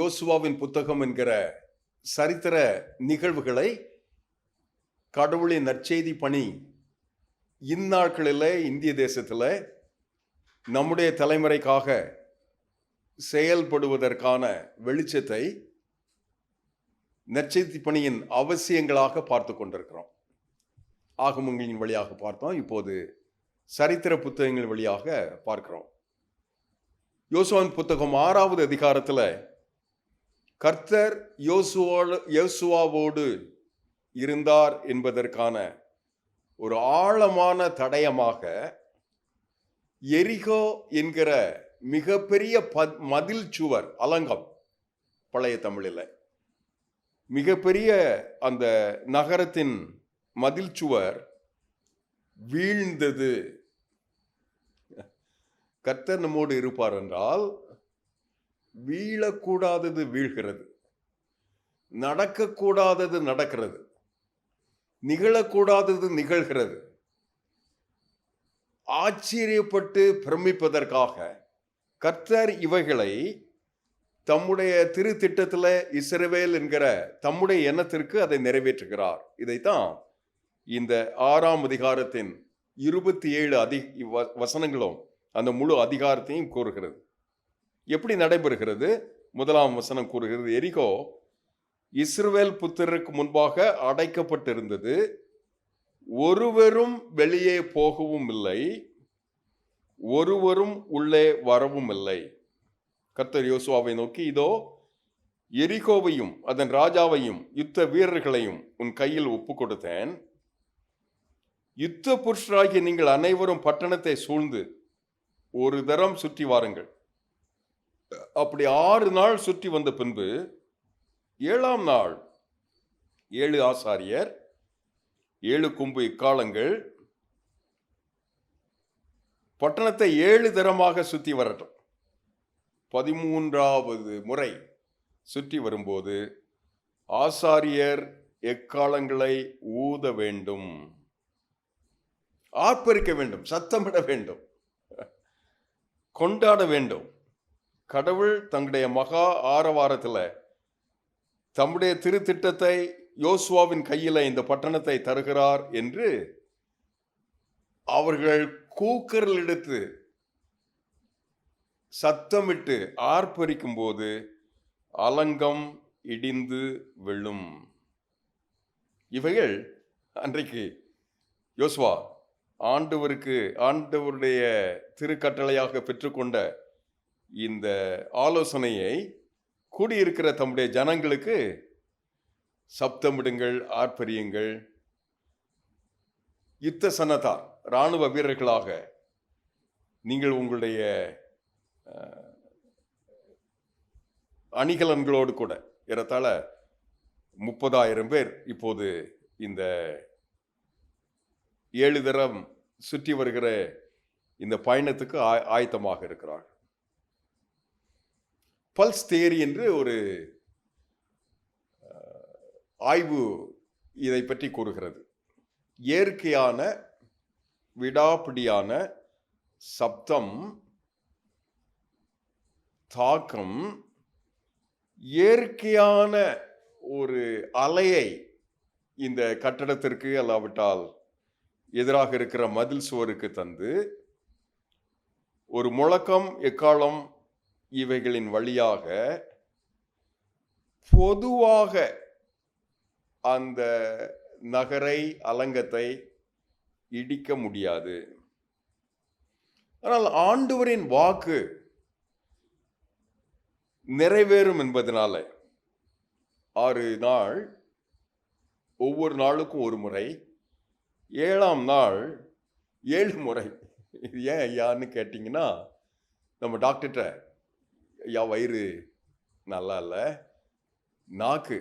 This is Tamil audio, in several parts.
யோசுவாவின் புத்தகம் என்கிற சரித்திர நிகழ்வுகளை கடவுளின் நற்செய்தி பணி இந்நாட்களில் இந்திய தேசத்தில் நம்முடைய தலைமுறைக்காக செயல்படுவதற்கான வெளிச்சத்தை நற்செய்தி பணியின் அவசியங்களாக பார்த்து கொண்டிருக்கிறோம். ஆகமங்களின் வழியாக பார்த்தோம், இப்போது சரித்திர புத்தகங்கள் வழியாக பார்க்கிறோம். யோசுவாவின் புத்தகம் 6வது அதிகாரத்தில் கர்த்தர் யோசுவாவோடு இருந்தார் என்பதற்கான ஒரு ஆழமான தடயமாக எரிகோ என்கிற மிகப்பெரிய மதில் சுவர், அலங்கம் பழைய தமிழில் மிகப்பெரிய அந்த நகரத்தின் மதில் சுவர் வீழ்ந்தது. கர்த்தர் நம்மோடு இருப்பார் என்றால் வீழக்கூடாதது வீழ்கிறது, நடக்கக்கூடாதது நடக்கிறது, நிகழக்கூடாதது நிகழ்கிறது. ஆச்சரியப்பட்டு பிரமிப்பதற்காக கர்த்தர் இவைகளை தம்முடைய திரு திட்டத்தில் இஸ்ரவேல் என்கிற தம்முடைய எண்ணத்திற்கு அதை நிறைவேற்றுகிறார். இதைத்தான் இந்த 6ஆம் அதிகாரத்தின் 27 வசனங்களும் அந்த முழு அதிகாரத்தையும் கூறுகிறது. எப்படி நடைபெறுகிறது? 1ஆம் வசனம் கூறுகிறது, எரிகோ இஸ்ரவேல் புத்திரருக்கு முன்பாக அடைக்கப்பட்டிருந்தது, ஒருவரும் வெளியே போகவும் இல்லை, ஒருவரும் உள்ளே வரவும் இல்லை. கர்த்தர் யோசுவாவை நோக்கி, இதோ எரிகோவையும் அதன் ராஜாவையும் யுத்த வீரர்களையும் உன் கையில் ஒப்பு கொடுத்தேன். யுத்த புருஷராகிய நீங்கள் அனைவரும் பட்டணத்தை சூழ்ந்து ஒரு தரம் சுற்றி வாருங்கள். அப்படி 6 நாள் சுற்றி வந்த பின்பு 7ஆம் நாள் 7 ஆசாரியர் 7 கொம்பு இக்காலங்கள் பட்டணத்தை 7 தரமாக சுற்றி வரட்டும். 13வது முறை சுற்றி வரும்போது ஆசாரியர் எக்காலங்களை ஊத வேண்டும், ஆர்ப்பரிக்க வேண்டும், சத்தமிட வேண்டும், கொண்டாட வேண்டும். கடவுள் தங்களுடைய மகா ஆரவாரத்தில் தம்முடைய திருத்திட்டத்தை யோசுவாவின் கையில் இந்த பட்டணத்தை தருகிறார் என்று அவர்கள் கூக்கரல் எடுத்து சத்தமிட்டு ஆர்ப்பரிக்கும் போது அலங்கம் இடிந்து விழும். இவைகள் அன்றைக்கு யோசுவா ஆண்டவருடைய திருக்கட்டளையாக பெற்றுக்கொண்ட இந்த ஆலோசனையை கூடியிருக்கிற தம்முடைய ஜனங்களுக்கு சப்தமிடுங்கள், ஆர்ப்பரியுங்கள், யுத்த சன்னதார் இராணுவ வீரர்களாக நீங்கள் உங்களுடைய அணிகலன்களோடு கூட ஏறத்தாழ 30,000 பேர் இப்போது இந்த 7 தரம் சுற்றி வருகிற இந்த பயணத்துக்கு ஆயத்தமாக இருக்கிறார். பல்ஸ் தியரி என்று ஒரு ஆய்வு இதை பற்றி கூறுகிறது. இயற்கையான விடாப்பிடியான சப்தம், தாக்கம், இயற்கையான ஒரு அலையை இந்த கட்டடத்திற்கு அல்லாவிட்டால் எதிராக இருக்கிற மதில் சுவருக்கு தந்து ஒரு முழக்கம், எக்காலம் இவைகளின் வழியாக பொதுவாக அந்த நகரை, அலங்கத்தை இடிக்க முடியாது. ஆனால் ஆண்டவரின் வாக்கு நிறைவேறும் என்பதனால 6 நாள், ஒவ்வொரு நாளுக்கும் ஒரு முறை, 7ஆம் நாள் 7 முறை. இது ஏன் ஐயான்னு கேட்டிங்கன்னா, நம்ம டாக்டர்கிட்ட ஐயா வயிறு நல்லா இல்லை, நாக்கு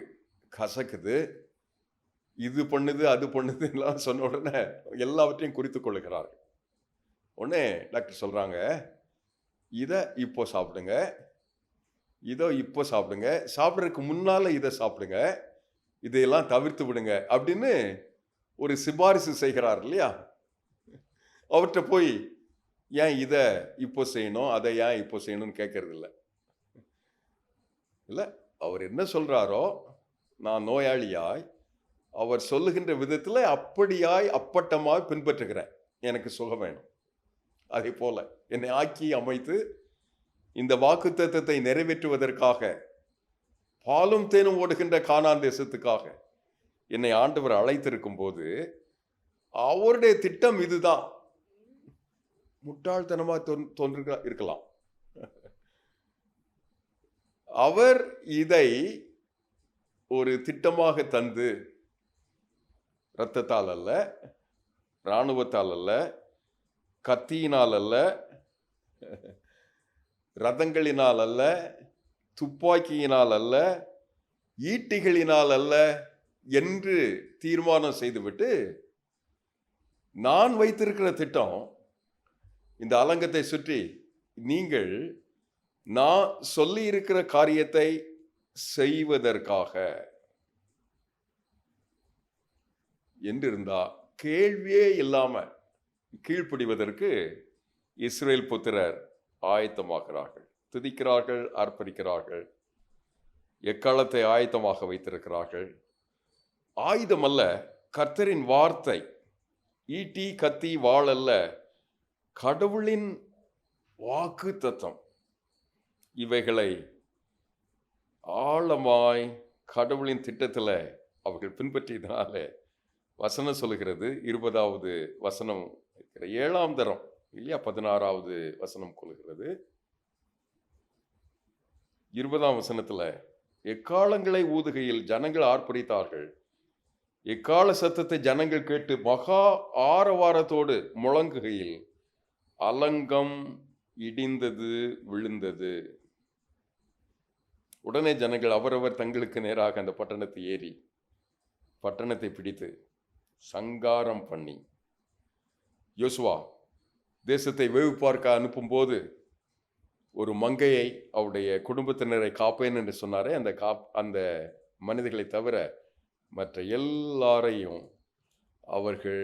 கசக்குது, இது பண்ணுது அது பண்ணுதுலாம் சொன்ன உடனே எல்லாவற்றையும் குறித்து கொள்ளுகிறார்கள். உடனே டாக்டர் சொல்கிறாங்க, இதை இப்போ சாப்பிடுங்க, இதோ இப்போ சாப்பிடுங்க, சாப்பிட்றதுக்கு முன்னால் இதை சாப்பிடுங்க, இதையெல்லாம் தவிர்த்து விடுங்க அப்படின்னு ஒரு சிபாரிசு செய்கிறார் இல்லையா? அவர்கிட்ட போய் ஏன் இதை இப்போ செய்யணும், அதை ஏன் இப்போ செய்யணும்னு கேட்கறது இல்லை. இல்லை, அவர் என்ன சொல்றாரோ, நான் நோயாளியாய் அவர் சொல்லுகின்ற விதத்தில் அப்படியாய் அப்பட்டமாய் பின்பற்றுகிறேன், எனக்கு சுகம் வேணும். அதே போல என்னை ஆக்கி அமைத்து இந்த வாக்குத்தத்தத்தை நிறைவேற்றுவதற்காக, பாலும் தேனும் ஓடுகின்ற கானான் தேசத்துக்காக என்னை ஆண்டவர் அழைத்திருக்கும் போது அவருடைய திட்டம் இதுதான். முட்டாள்தனமா தோன்று இருக்கலாம். அவர் இதை ஒரு திட்டமாக தந்து, இரத்தத்தால் அல்ல, இராணுவத்தால் அல்ல, கத்தியினால் அல்ல, ரதங்களினால் அல்ல, துப்பாக்கியினால் அல்ல, ஈட்டிகளினால் அல்ல என்று தீர்மானம் செய்துவிட்டு, நான் வைத்திருக்கிற திட்டம் இந்த அலங்கத்தை சுற்றி நீங்கள் நான் சொல்லி இருக்கிற காரியத்தை செய்வதற்காக என்றிருந்தா கேள்வியே இல்லாம கீழ்ப்படிவதற்கு இஸ்ரேல் புத்திரர் ஆயத்தமாகிறார்கள், துதிக்கிறார்கள், ஆர்ப்பரிக்கிறார்கள், எக்காலத்தை ஆயத்தமாக வைத்திருக்கிறார்கள். ஆயுதம் அல்ல, கர்த்தரின் வார்த்தை, ஈட்டி கத்தி வாள் அல்ல, கடவுளின் வாக்கு தத்தம். இவைகளை ஆழமாய் கடவுளின் திட்டத்தில் அவர்கள் பின்பற்றியதனால வசனம் சொல்லுகிறது, 20வது வசனம் 7ஆம் தரம் இல்லையா, 16வது வசனம் கொள்கிறது. 20ஆம் வசனத்தில், எக்காலங்களை ஊதுகையில் ஜனங்கள் ஆர்ப்பரித்தார்கள், எக்கால சத்தத்தை ஜனங்கள் கேட்டு மகா ஆரவாரத்தோடு முழங்குகையில் அலங்கம் இடிந்தது, விழுந்தது. உடனே ஜனங்கள் அவரவர் தங்களுக்கு நேராக அந்த பட்டணத்தை ஏறி பட்டணத்தை பிடித்து சங்காரம் பண்ணி, யோசுவா தேசத்தை வேவு பார்க்க அனுப்பும் போது ஒரு மங்கையை, அவருடைய குடும்பத்தினரை காப்பேன் என்று சொன்னாரே, அந்த மனிதர்களை தவிர மற்ற எல்லாரையும் அவர்கள்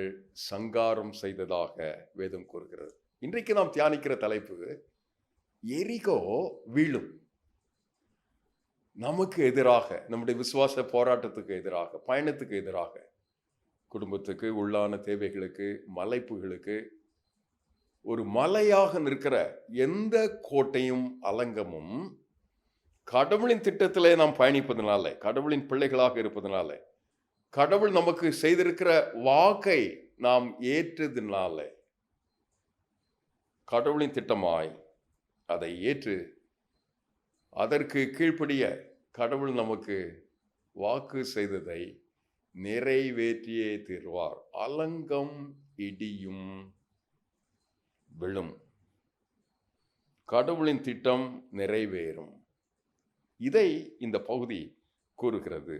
சங்காரம் செய்ததாக வேதம் கூறுகிறது. இன்றைக்கு நாம் தியானிக்கிற தலைப்பு, எரிகோ வீழும். நமக்கு எதிராக, நம்முடைய விசுவாச போராட்டத்துக்கு எதிராக, பயணத்துக்கு எதிராக, குடும்பத்துக்கு, உள்ளான தேவைகளுக்கு, மலைப்புகளுக்கு ஒரு மலையாக நிற்கிற எந்த கோட்டையும் அலங்கமும் கடவுளின் திட்டத்திலே நாம் பயணிப்பதனால, கடவுளின் பிள்ளைகளாக இருப்பதனால, கடவுள் நமக்கு செய்திருக்கிற வாக்கை நாம் ஏற்றதுனால, கடவுளின் திட்டமாய் அதை ஏற்று அதற்கு கீழ்ப்படிய கடவுள் நமக்கு வாக்கு செய்ததை நிறைவேற்றியே தீர்வார். அலங்கம் இடியும் விழும், கடவுளின் திட்டம் நிறைவேறும். இதை இந்த பகுதி கூறுகிறது.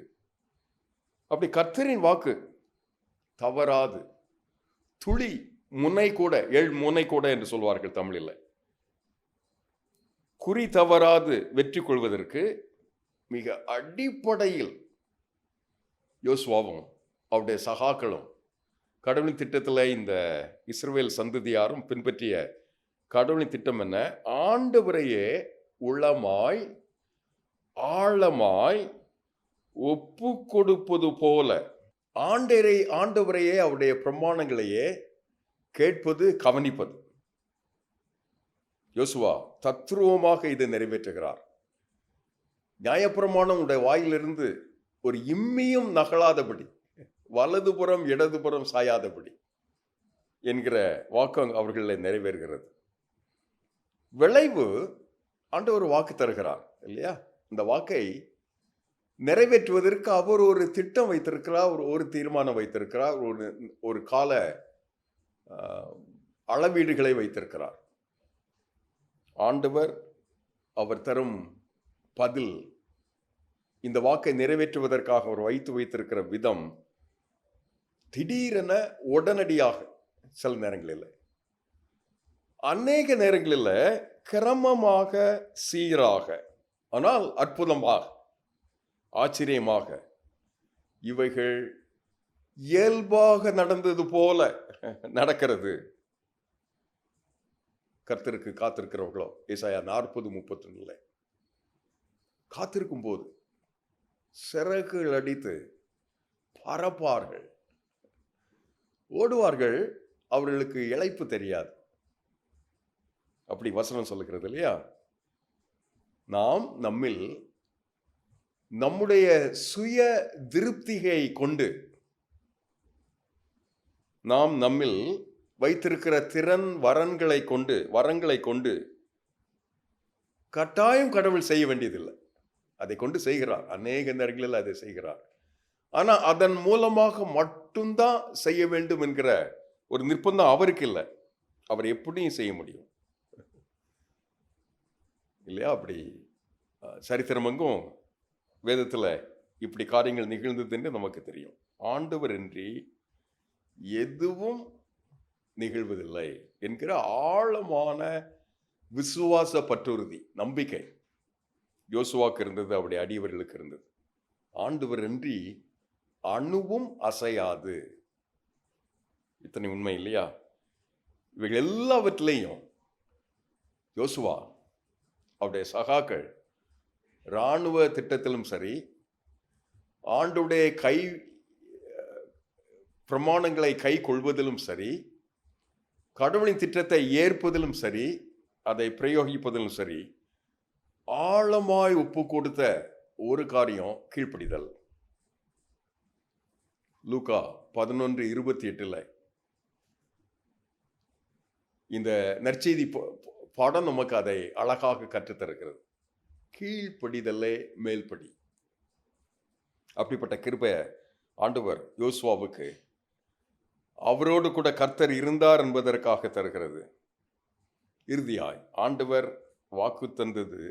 அப்படி கர்த்தரின் வாக்கு தவறாது, துளி முனை கூட, முனை கூட என்று சொல்வார்கள் தமிழில், குறி தவறாது வெற்றி கொள்வதற்கு மிக அடிப்படையில் யோசுவாவும் அவருடைய சகாக்களும் கடவுளின் திட்டத்தில் இந்த இஸ்ரவேல் சந்ததியாரும் பின்பற்றிய கடவுளின் திட்டம் என்ன? ஆண்டவரையே உளமாய் ஆழமாய் ஒப்பு கொடுப்பது போல, ஆண்டவரையே அவருடைய பிரமாணங்களையே கேட்பது, கவனிப்பது. யோசுவா தத்ரூபமாக இதை நிறைவேற்றுகிறார். நியாயப்பிரமாணம் உடைய வாயிலிருந்து ஒரு இம்மியும் நகலாதபடி, வலதுபுறம் இடதுபுறம் சாயாதபடி என்கிற வாக்கு அவர்களில் நிறைவேறுகிறது. விளைவு, ஆண்டவர் வாக்கு தருகிறார் இல்லையா? இந்த வாக்கை நிறைவேற்றுவதற்கு அவர் ஒரு திட்டம் வைத்திருக்கிறார், ஒரு தீர்மானம் வைத்திருக்கிறார், ஒரு கால அளவீடுகளை வைத்திருக்கிறார். ஆண்டவர் அவர் தரும் பதில், இந்த வாக்கை நிறைவேற்றுவதற்காக அவர் வைத்திருக்கிற விதம் திடீரென, உடனடியாக, சில நேரங்களில், அநேக நேரங்களில் கிரமமாக, சீராக, ஆனால் அற்புதமாக, ஆச்சரியமாக, இவைகள் இயல்பாக நடந்தது போல நடக்கிறது. கர்த்தருக்கு காத்திருக்கிறவர்களோ, ஏசாயா 40:31, காத்திருக்கும் போது சிறகுகள் அடித்து பறப்பார்கள், ஓடுவார்கள், அவர்களுக்கு இளைப்பு தெரியாது. அப்படி வசனம் சொல்லுகிறது இல்லையா? நாம் நம்மில் நம்முடைய சுய திருப்தியை கொண்டு, நாம் நம்மில் வைத்திருக்கிற திறன் வரங்களை கொண்டு கட்டாயம் கடவுள் செய்ய வேண்டியதில்லை. அதை கொண்டு செய்கிறார், அநேக நேரங்களில் அதை செய்கிறார். ஆனா அதன் மூலமாக மட்டும்தான் செய்ய வேண்டும் என்கிற ஒரு நிர்பந்தம் அவருக்கு இல்லை. அவர் எப்படியும் செய்ய முடியும் இல்லையா? அப்படி சரித்திரமெங்கும் வேதத்துல இப்படி காரியங்கள் நிகழ்ந்தது என்று நமக்கு தெரியும். ஆண்டவர் இன்றி எதுவும் நிகழ்வதில்லை என்கிற ஆழமான விசுவாச பற்றுறுதி, நம்பிக்கை யோசுவாக்கு இருந்தது, அவருடைய அடியவர்களுக்கு இருந்தது. ஆண்டவர் இன்றி அணுவும் அசையாது. இத்தனை உண்மை இல்லையா? இவைகள் எல்லாவற்றிலையும் யோசுவா, அவருடைய சகாக்கள் இராணுவ திட்டத்திலும் சரி, ஆண்டுடைய பிரமாணங்களை கை கொள்வதிலும் சரி, கடவுளின் திட்டத்தை ஏற்பதிலும் சரி, அதை பிரயோகிப்பதிலும் சரி, ஆழமாய் ஒப்பு கொடுத்த ஒரு காரியம் கீழ்ப்படிதல். லூக்கா 11:28 இந்த நற்செய்தி பாடம் நமக்கு அதை அழகாக கற்றுத்தருகிறது. கீழ்ப்படிதலே மேல்படி. அப்படிப்பட்ட கிருபை ஆண்டவர் யோசுவாவுக்கு அவரோடு கூட கர்த்தர் இருந்தார் என்பதற்காக தருகிறது. இறுதியாய் ஆண்டவர் வாக்கு தந்தது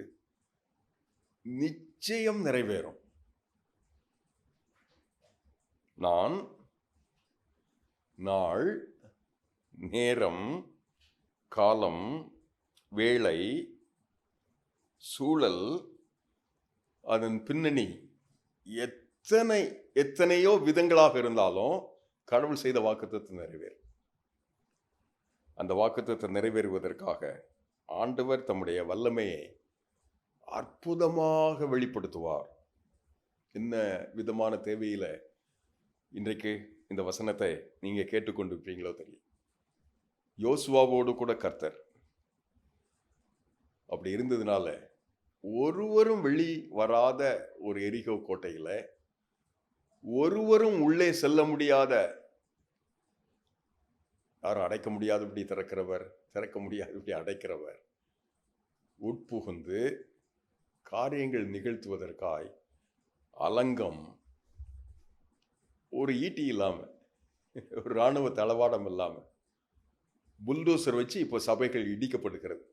நிச்சயம் நிறைவேறும். நான் நாள், நேரம், காலம், வேளை, சூழல், அதன் பின்னணி எத்தனையோ விதங்களாக இருந்தாலும் கடவுள் செய்த வாக்குத்தத்தம் நிறைவேறும். அந்த வாக்குத்தத்தம் நிறைவேறுவதற்காக ஆண்டவர் தம்முடைய வல்லமையை அற்புதமாக வெளிப்படுத்துவார். என்ன விதமான தேவையில இன்றைக்கு இந்த வசனத்தை நீங்க கேட்டுக்கொண்டிருப்பீங்களோ தெரியும். யோசுவாவோடு கூட கர்த்தர் அப்படி இருந்ததுனால ஒருவரும் வெளி வராத ஒரு எரிகோ கோட்டையில, ஒருவரும் உள்ளே செல்ல முடியாத, யாரும் அடைக்க முடியாதபடி திறக்கிறவர், திறக்க முடியாதபடி அடைக்கிறவர், உட்புகுந்து காரியங்கள் நிகழ்த்துவதற்காய் அலங்கம், ஒரு ஈட்டி இல்லாம, ஒரு இராணுவ தளவாடம் இல்லாம புல்டோசர் வச்சு இப்போ சபைகள் இடிக்கப்படுகிறது.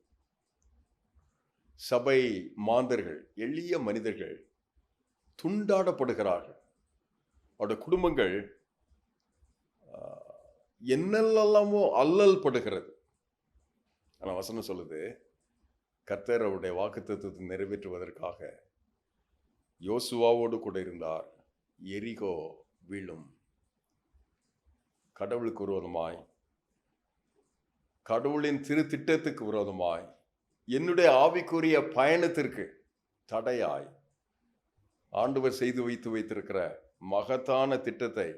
சபை மாந்தர்கள், எளிய மனிதர்கள் துண்டாடப்படுகிறார்கள். அவருடைய குடும்பங்கள் என்னெல்லாமோ அல்லல் படுகிறது. ஆனால் வசனம் சொல்லுது, கர்த்தர் அவருடைய வாக்குத்தத்தத்தை நிறைவேற்றுவதற்காக யோசுவாவோடு கூட இருந்தார். எரிகோ வீழும். கடவுளுக்கு விரோதமாய், கடவுளின் திருத்திட்டத்துக்கு விரோதமாய், என்னுடைய ஆவிக்குரிய பயணத்திற்கு தடையாய், ஆண்டவர் செய்து வைத்திருக்கிற மகத்தான திட்டத்தை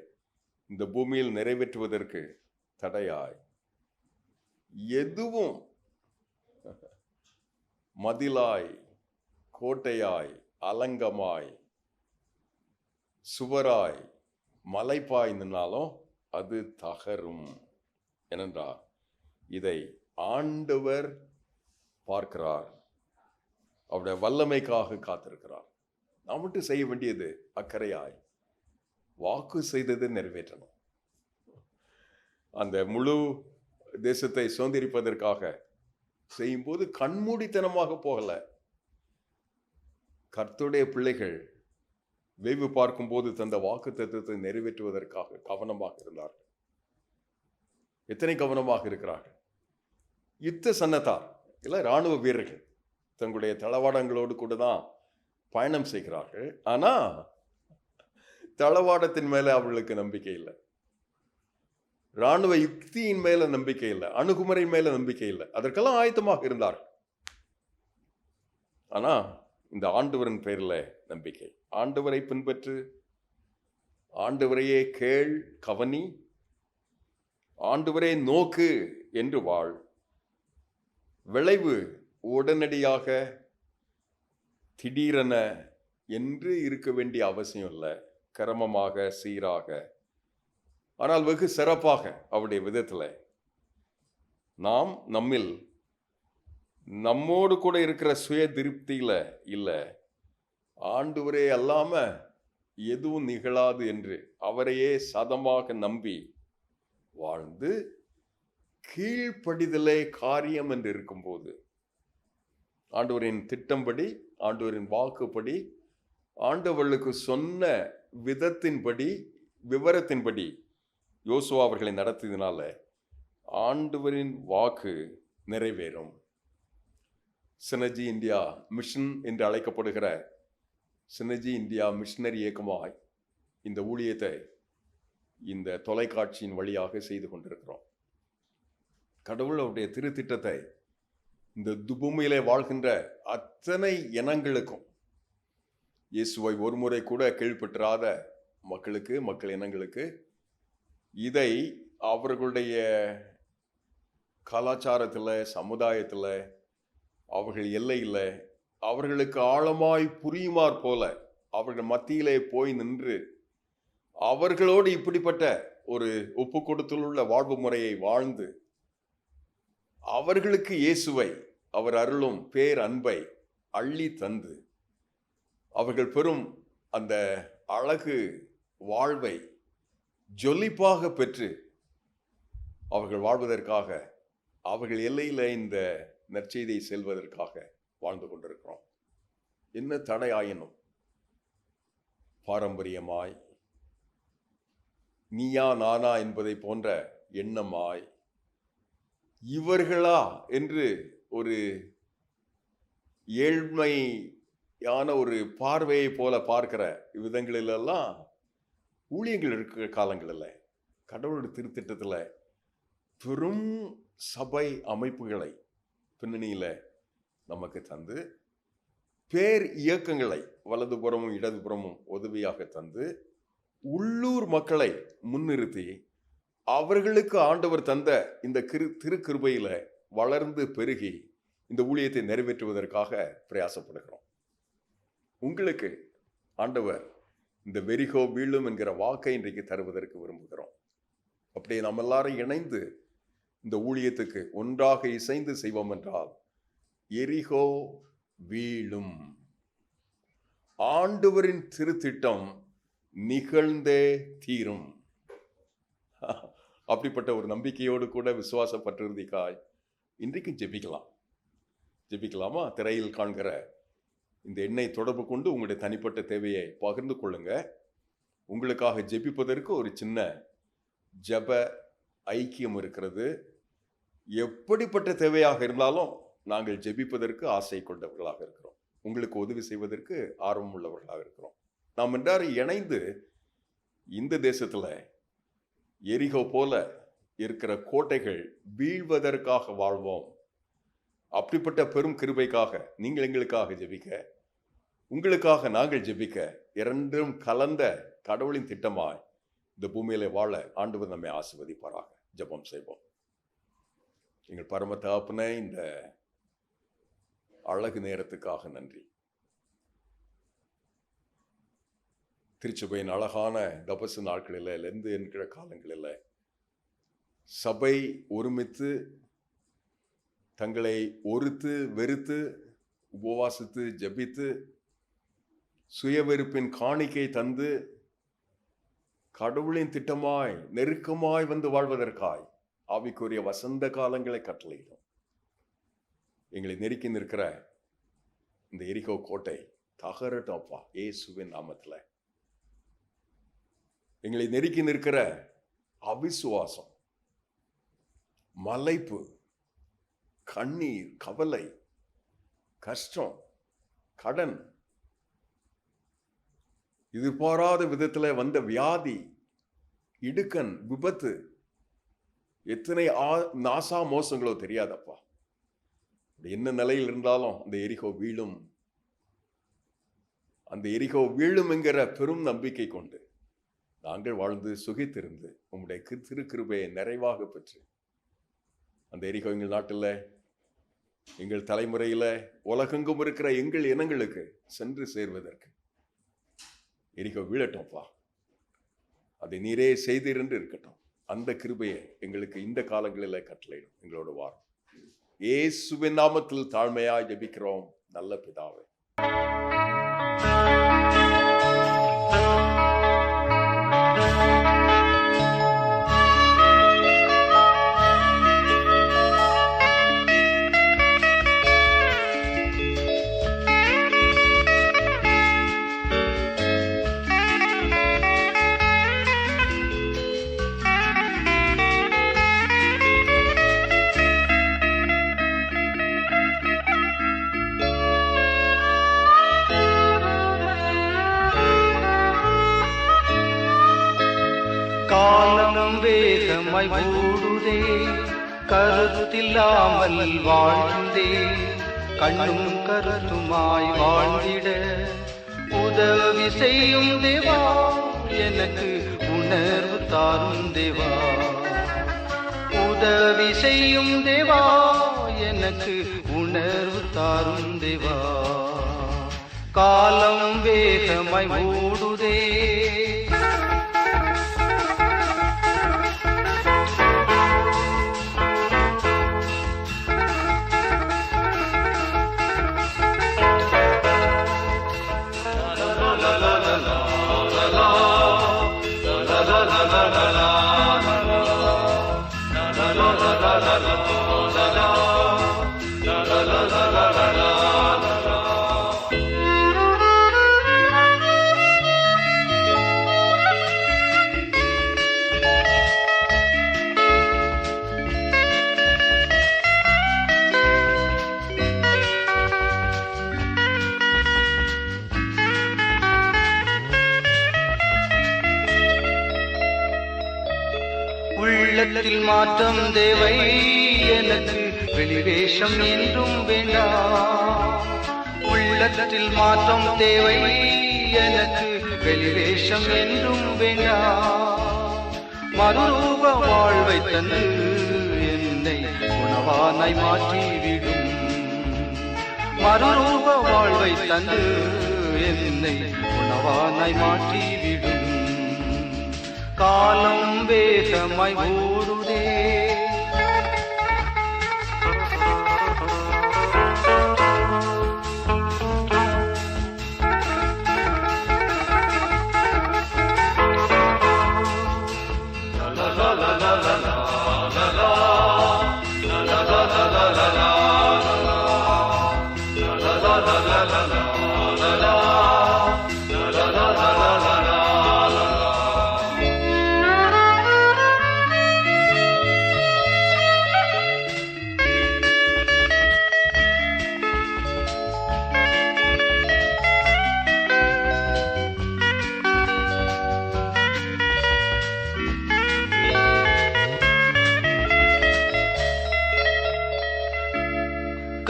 இந்த பூமியில் நிறைவேற்றுவதற்கு தடையாய், எதுவும் மதிலாய், கோட்டையாய், அலங்கமாய், சுவராய், மலைப்பாய் நின்னாலும் அது தகரும். ஏனென்றால் இதை ஆண்டவர் பார்க்கிறார், அவருடைய வல்லமைக்காக காத்திருக்கிறார். நாம் மட்டும் செய்ய வேண்டியது அக்கறையாய் வாக்கு செய்தது நிறைவேற்றணும். அந்த முழு தேசத்தை சுதந்திரிப்பதற்காக செய்யும்போது கண்மூடித்தனமாக போகல. கர்த்தருடைய பிள்ளைகள் வேவு பார்க்கும்போது தந்த வாக்கு தத்துவத்தை நிறைவேற்றுவதற்காக கவனமாக இருந்தார்கள். எத்தனை கவனமாக இருக்கிறார்கள்! யுத்த சன்னத்தார் இல்லை, இராணுவ வீரர்கள் தங்களுடைய தளவாடங்களோடு கூட தான் பயணம் செய்கிறார்கள். ஆனா தளவாடத்தின் மேல அவர்களுக்கு நம்பிக்கை இல்லை, இராணுவ யுக்தியின் மேல நம்பிக்கை இல்லை, அணுகுமுறை மேல நம்பிக்கை இல்லை. அதற்கெல்லாம் ஆயத்தமாக இருந்தார்கள். ஆனா இந்த ஆண்டவரின் பேரில் நம்பிக்கை. ஆண்டவரை பின்பற்று, ஆண்டவரையே கேள், கவனி, ஆண்டவரே நோக்கு என்று வாழ். விளைவு உடனடியாக திடீரென என்று இருக்க வேண்டிய அவசியம் இல்லை. கிரமமாக, சீராக, ஆனால் வெகு சிறப்பாக அவருடைய விதத்தில் நாம் நம்மில் நம்மோடு கூட இருக்கிற சுய திருப்தியில் இல்லை, ஆண்டவரே அல்லாம எதுவும் நிகழாது என்று அவரையே சதமாக நம்பி வாழ்ந்து கீழ்ப்படிதலே காரியம் என்று இருக்கும்போது, ஆண்டவரின் திட்டம்படி, ஆண்டவரின் வாக்குப்படி, ஆண்டவர்களுக்கு சொன்ன விதத்தின்படி, விவரத்தின்படி யோசுவா அவர்களை நடத்தியதுனால ஆண்டவரின் வாக்கு நிறைவேறும். சினர்ஜி இந்தியா மிஷன் என்று அழைக்கப்படுகிற சினர்ஜி இந்தியா மிஷனரி இயக்கமாய் இந்த ஊழியத்தை இந்த தொலைக்காட்சியின் வழியாக செய்து கொண்டிருக்கிறோம். கடவுள் அவருடைய திருத்திட்டத்தை இந்த பூமியிலே வாழ்கின்ற அத்தனை இனங்களுக்கும், இயேசுவை ஒரு முறை கூட கேள்விப்பட்டிராத மக்களுக்கு, மக்கள் இனங்களுக்கு, இதை அவர்களுடைய கலாச்சாரத்தில், சமுதாயத்தில், அவர்கள் எல்லையில் அவர்களுக்கு ஆழமாய் புரியுமாற் போல அவர்கள் மத்தியிலே போய் நின்று அவர்களோடு இப்படிப்பட்ட ஒரு ஒப்பு கொடுத்துள்ள வாழ்வு முறையை வாழ்ந்து அவர்களுக்கு இயேசுவை, அவர் அருளும் பேர் அன்பை அள்ளி தந்து அவர்கள் பெறும் அந்த அழகு வாழ்வை ஜொலிப்பாக பெற்று அவர்கள் வாழ்வதற்காக, அவர்கள் எல்லையில் இந்த நற்செய்தியை செல்வதற்காக வாழ்ந்து கொண்டிருக்கிறோம். என்ன தடையாயினும் பாரம்பரியமாய், நீயா நானா என்பதை போன்ற எண்ணமாய், இவர்களா என்று ஒரு ஏழ்மையான ஒரு பார்வையை போல பார்க்கிற விதங்களிலெல்லாம் ஊழியங்கள் இருக்கிற காலங்களில் கடவுளுடைய திருத்திட்டத்தில் பெரும் சபை அமைப்புகளை பின்னணியில் நமக்கு தந்து, பேர் இயக்கங்களை வலதுபுறமும் இடதுபுறமும் உதவியாக தந்து, உள்ளூர் மக்களை முன்னிறுத்தி அவர்களுக்கு ஆண்டவர் தந்த இந்த திருக்கிருபையில வளர்ந்து பெருகி இந்த ஊழியத்தை நிறைவேற்றுவதற்காக பிரயாசப்படுகிறோம். உங்களுக்கு ஆண்டவர் இந்த வெரிகோ வீழும் என்கிற வாக்கை இன்றைக்கு தருவதற்கு விரும்புகிறோம். அப்படியே நாம் எல்லாரும் இணைந்து இந்த ஊழியத்துக்கு ஒன்றாக இசைந்து செய்வோம் என்றால் எரிகோ வீழும். ஆண்டவரின் திருத்திட்டம் நிகழ்ந்தே தீரும். அப்படிப்பட்ட ஒரு நம்பிக்கையோடு கூட விசுவாசப்பட்டிருந்திக்காய் இன்றைக்கும் ஜெபிக்கலாமா? திரையில் காண்கிற இந்த எண்ணை தொடர்பு கொண்டு உங்களுடைய தனிப்பட்ட தேவையை பகிர்ந்து கொள்ளுங்க. உங்களுக்காக ஜெபிப்பதற்கு ஒரு சின்ன ஜெப ஐக்கியம் இருக்கிறது. எப்படிப்பட்ட தேவையாக இருந்தாலும் நாங்கள் ஜெபிப்பதற்கு ஆசை கொண்டவர்களாக இருக்கிறோம். உங்களுக்கு உதவி செய்வதற்கு ஆர்வம் உள்ளவர்களாக இருக்கிறோம். நாம் எல்லாரும் இணைந்து இந்த தேசத்துல எரிகோ போல இருக்கிற கோட்டைகள் வீழ்வதற்காக வாழ்வோம். அப்படிப்பட்ட பெரும் கிருபைக்காக நீங்கள் எங்களுக்காக ஜெபிக்க, உங்களுக்காக நாங்கள் ஜெபிக்க, இரண்டும் கலந்த கடவுளின் திட்டமாய் இந்த பூமியில வாழ ஆண்டவர் நம்மை ஆசீர்வதிப்பாராக. ஜெபம் செய்வோம். எங்கள் பரம தகப்பனே, இந்த அழகு நேரத்துக்காக நன்றி. திருச்சபையின் அழகான தபசு நாட்களில் லெந்து என்கிற காலங்களில் சபை ஒருமித்து தங்களை ஒருத்து வெறுத்து உபவாசித்து ஜெபித்து சுயவெறுப்பின் காணிக்கை தந்து கடவுளின் திட்டமாய் நெருக்கமாய் வந்து வாழ்வதற்காய் ஆவிக்குரிய வசந்த காலங்களை கட்டளையிடும். எங்களை நெருக்கி நிற்கிற இந்த எரிகோ கோட்டை தகரட்டும் அப்பா, இயேசுவின் நாமத்தில். எங்களை நெருக்கி நிற்கிற அவிசுவாசம், மலைப்பு, கண்ணீர், கவலை, கஷ்டம், கடன், எதிர்பாராத விதத்தில் வந்த வியாதி, இடுக்கண், விபத்து, எத்தனை நாசா மோசங்களோ தெரியாதப்பா. என்ன நிலையில் இருந்தாலும் அந்த எரிகோ வீழும். அந்த எரிகோ வீழும் என்கிற பெரும் நம்பிக்கை கொண்டு நாங்கள் வாழ்ந்து சுகித்திருந்து உம்முடைய திருக்கிருபையை நிறைவாக பெற்று அந்த எரிகோ எங்கள் நாட்டில், எங்கள் தலைமுறையில், உலகெங்கும் இருக்கிற எங்கள் இனங்களுக்கு சென்று சேர்வதற்கு எரிகோ வீழட்டோம்ப்பா, அதை நீரே செய்திருந்து இருக்கட்டும். அந்த கிருபையை எங்களுக்கு இந்த காலங்களில் கட்டளையிடும். எங்களோட வாரம் இயேசுவின் நாமத்தில் தாழ்மையாய் ஜெபிக்கிறோம் நல்ல பிதாவே. காலம் வேகமாய் ஓடுதே, கருத்தில்லாமல் வாழ்ந்தே, கண்ணும் கருத்துமாய் வாழ்ந்திட உதவி செய்யும் தேவா, எனக்கு உணர்வு தாரும் தேவா. உதவி செய்யும் தேவா, எனக்கு உணர்வு தாரும் தேவா. காலம் வேகமாய் ஓடுதே, உள்ளத்தில் மாற்றம் தேவை, எனக்கு வெளிவேஷம் என்றும் வேண்டாம். உள்ளத்தில் மாற்றம் தேவை, எனக்கு வெளிவேஷம் என்றும் வேண்டாம். மறுரூப வாழ்வை தந்து என்னை உணவானாய் மாற்றிவிடும். மறுரூப வாழ்வை தந்து என்னை உணவானாய் மாற்றிவிடும். காலம் வேகமாய் ஓடுதே,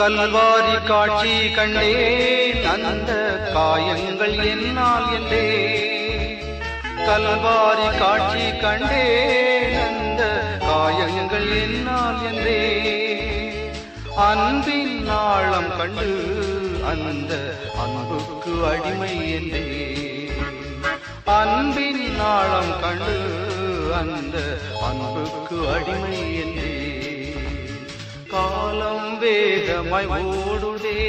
கல்வாரி காட்சி கண்டேன், அந்த காயங்கள் என்னால் என்றே. கல்வாரி காட்சி கண்டேன், அந்த காயங்கள் என்னால் என்றே. அன்பின் ஆழம் கண்டு அந்த அன்புக்கு அடிமை என்றே. அன்பின் ஆழம் கண்டு அந்த அன்புக்கு அடிமை என்றே. காலம் வேகமாய் ஓடுதே,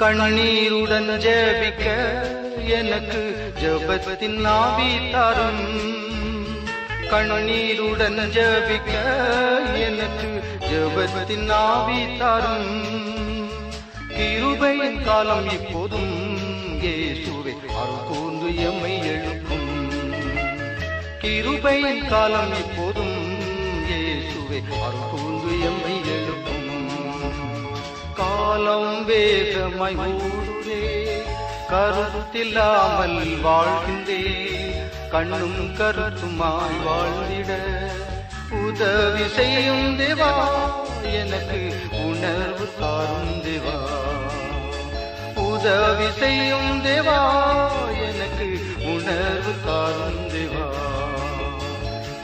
கண்ணீருடன் ஜெபிக்க எனக்கு ஜெபத்தின் ஆவி தரும். கண்ணீருடன் ஜெபிக்க எனக்கு ஜெபத்தின் ஆவி தரும். கிருபையின் காலம் இப்போதும் இயேசுவே அருள் கூர்ந்து எம்மை எழுப்பும். கிருபையின் காலம் இப்போதும் இயேசுவே அருள் கூர்ந்து எம்மை எழுப்பும். காலம் வேகமாய் ஓடுதே, கருத்தில்லாமல் வாழ்கின்றே, கண்ணும் கருத்துமாய் வாழ்ந்திட உதவி செய்யும் தேவா, எனக்கு உணர்வு தாரும் தேவா. உதவி செய்யும் தேவா, எனக்கு உணர்வு தாரும் தேவா.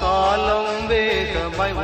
காலம் வேகமாய்